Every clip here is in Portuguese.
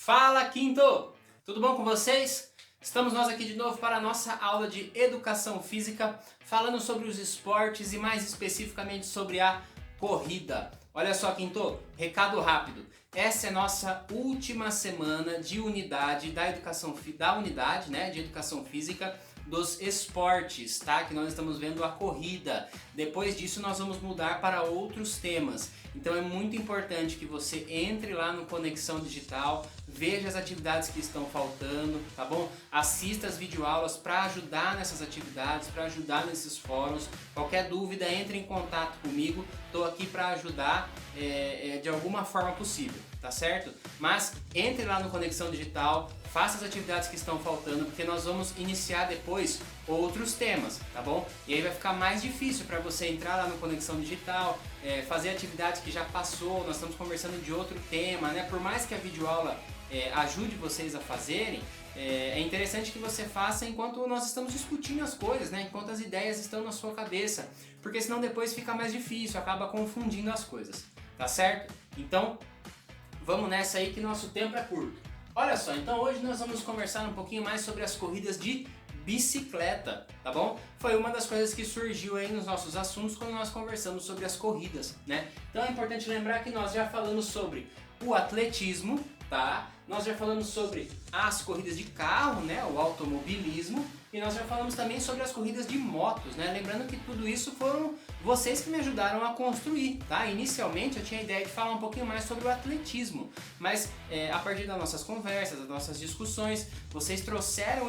Fala, Quinto! Tudo bom com vocês? Estamos nós aqui de novo para a nossa aula de Educação Física, falando sobre os esportes e mais especificamente sobre a corrida. Olha só, Quinto, recado rápido. Essa é a nossa última semana de unidade de Educação Física dos esportes, tá? Que nós estamos vendo a corrida. Depois disso nós vamos mudar para outros temas. Então é muito importante que você entre lá no Conexão Digital, veja as atividades que estão faltando, tá bom? Assista as videoaulas para ajudar nessas atividades, para ajudar nesses fóruns. Qualquer dúvida, entre em contato comigo. Estou aqui para ajudar de alguma forma possível, tá certo? Mas entre lá no Conexão Digital, faça as atividades que estão faltando, porque nós vamos iniciar depois outros temas, tá bom? E aí vai ficar mais difícil para você entrar lá no Conexão Digital, fazer atividades que já passou, nós estamos conversando de outro tema, né? Por mais que a videoaula ajude vocês a fazerem, é interessante que você faça enquanto nós estamos discutindo as coisas, né? Enquanto as ideias estão na sua cabeça, porque senão depois fica mais difícil, acaba confundindo as coisas, tá certo? Então, vamos nessa aí que nosso tempo é curto. Olha só, então hoje nós vamos conversar um pouquinho mais sobre as corridas de bicicleta, tá bom? Foi uma das coisas que surgiu aí nos nossos assuntos quando nós conversamos sobre as corridas, né? Então é importante lembrar que nós já falamos sobre o atletismo, tá? Nós já falamos sobre as corridas de carro, né? O automobilismo, e nós já falamos também sobre as corridas de motos, né? Lembrando que tudo isso foram vocês que me ajudaram a construir, tá? Inicialmente eu tinha a ideia de falar um pouquinho mais sobre o atletismo, mas a partir das nossas conversas, das nossas discussões, vocês trouxeram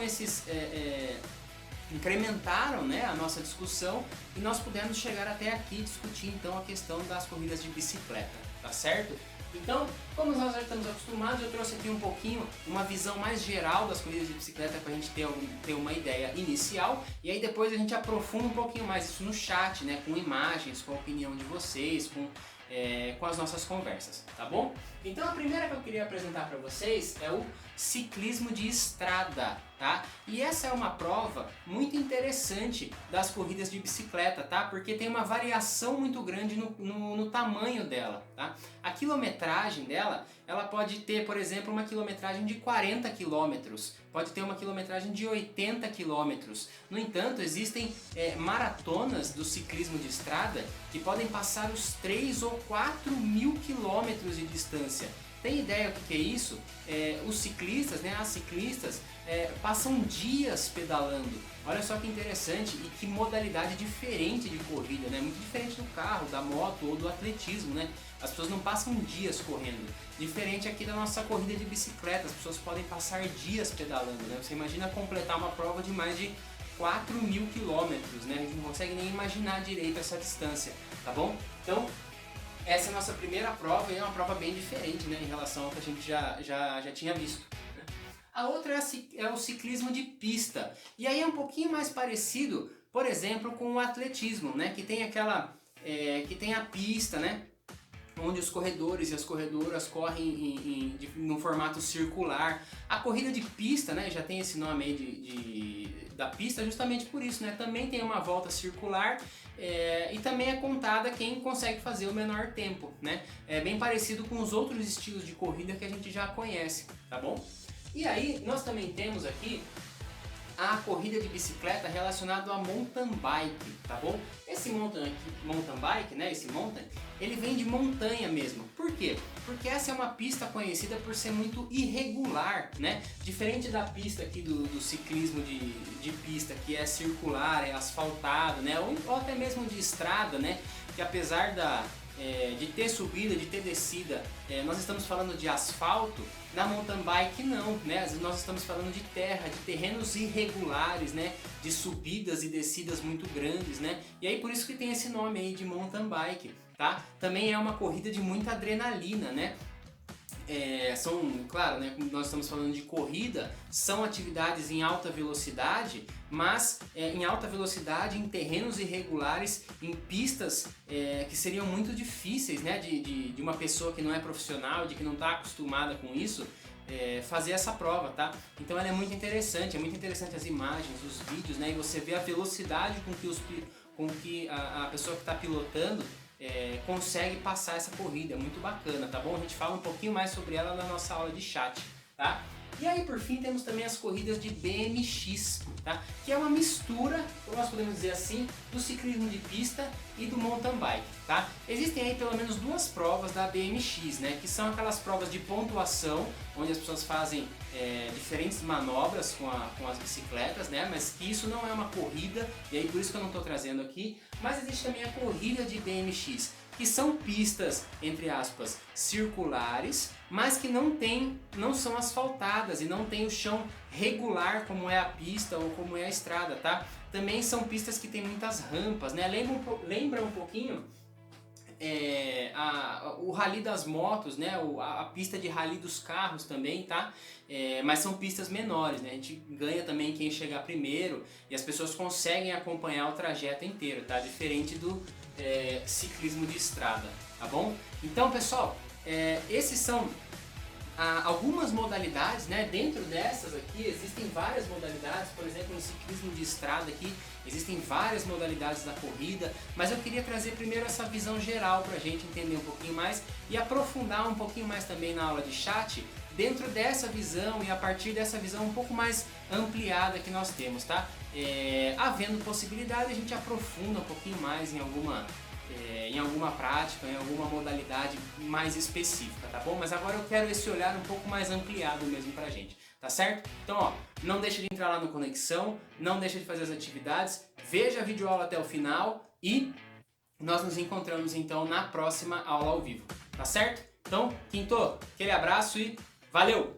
incrementaram, né, a nossa discussão e nós pudemos chegar até aqui e discutir então a questão das corridas de bicicleta, tá certo? Então, como nós já estamos acostumados, eu trouxe aqui um pouquinho uma visão mais geral das corridas de bicicleta para a gente ter uma ideia inicial, e aí depois a gente aprofunda um pouquinho mais isso no chat, né, com imagens, com a opinião de vocês, com as nossas conversas, tá bom? Então a primeira que eu queria apresentar para vocês é o ciclismo de estrada, tá? E essa é uma prova muito interessante das corridas de bicicleta, tá? Porque tem uma variação muito grande no tamanho dela, tá? A quilometragem dela, ela pode ter, por exemplo, uma quilometragem de 40 quilômetros, pode ter uma quilometragem de 80 quilômetros. No entanto, existem maratonas do ciclismo de estrada que podem passar os 3 ou 4 mil quilômetros de distância. Tem ideia do que é isso? Os ciclistas, né, as ciclistas, passam dias pedalando. Olha só que interessante e que modalidade diferente de corrida, né? Muito diferente do carro, da moto ou do atletismo, né? As pessoas não passam dias correndo. Diferente aqui da nossa corrida de bicicleta, as pessoas podem passar dias pedalando, né? Você imagina completar uma prova de mais de 4 mil quilômetros, né? A gente não consegue nem imaginar direito essa distância, tá bom? Então, essa é a nossa primeira prova e é uma prova bem diferente, né, em relação ao que a gente já tinha visto, né? A outra é o ciclismo de pista. E aí é um pouquinho mais parecido, por exemplo, com o atletismo, né, que tem que tem a pista, né, onde os corredores e as corredoras correm num formato circular. A corrida de pista, né, já tem esse nome aí da pista justamente por isso, né? Também tem uma volta circular e também é contada quem consegue fazer o menor tempo, né? É bem parecido com os outros estilos de corrida que a gente já conhece, tá bom? E aí nós também temos aqui a corrida de bicicleta relacionado a mountain bike, tá bom? Esse mountain bike, né, ele vem de montanha mesmo. Por quê? Porque essa é uma pista conhecida por ser muito irregular, né? Diferente da pista aqui do ciclismo de pista, que é circular, é asfaltado, né? Ou até mesmo de estrada, né? Que apesar de ter subida, de ter descida, nós estamos falando de asfalto. Na mountain bike não, né? Às vezes nós estamos falando de terra, de terrenos irregulares, né? De subidas e descidas muito grandes, né? E aí por isso que tem esse nome aí de mountain bike, tá? Também é uma corrida de muita adrenalina, né? Claro, né, como nós estamos falando de corrida, são atividades em alta velocidade, mas em alta velocidade, em terrenos irregulares, em pistas que seriam muito difíceis, né, de uma pessoa que não é profissional, de que não está acostumada com isso, fazer essa prova, tá? Então ela é muito interessante as imagens, os vídeos, né, e você vê a velocidade com que a pessoa que está pilotando consegue passar essa corrida, é muito bacana, tá bom? A gente fala um pouquinho mais sobre ela na nossa aula de chat, tá? E aí por fim temos também as corridas de BMX, tá? Que é uma mistura, como nós podemos dizer assim, do ciclismo de pista e do mountain bike, tá? Existem aí pelo menos duas provas da BMX, né? Que são aquelas provas de pontuação, onde as pessoas fazem diferentes manobras com as bicicletas, né? Mas que isso não é uma corrida, e aí por isso que eu não estou trazendo aqui. Mas existe também a corrida de BMX, que são pistas, entre aspas, circulares, mas que não são asfaltadas e não tem o chão regular como é a pista ou como é a estrada, tá? Também são pistas que tem muitas rampas, né? Lembra um pouquinho o rally das motos, né? A pista de rally dos carros também, tá? Mas são pistas menores, né? A gente ganha também quem chegar primeiro e as pessoas conseguem acompanhar o trajeto inteiro, tá? Diferente do ciclismo de estrada, tá bom? Então, pessoal, esses são algumas modalidades, né? Dentro dessas aqui existem várias modalidades, por exemplo, no ciclismo de estrada aqui existem várias modalidades da corrida, mas eu queria trazer primeiro essa visão geral para a gente entender um pouquinho mais e aprofundar um pouquinho mais também na aula de chat dentro dessa visão e a partir dessa visão um pouco mais ampliada que nós temos, tá? Havendo possibilidade, a gente aprofunda um pouquinho mais em alguma prática, em alguma modalidade mais específica, tá bom? Mas agora eu quero esse olhar um pouco mais ampliado mesmo pra gente, tá certo? Então, ó, não deixa de entrar lá no Conexão, não deixa de fazer as atividades, veja a videoaula até o final e nós nos encontramos então na próxima aula ao vivo, tá certo? Então, Quinto, aquele abraço e valeu!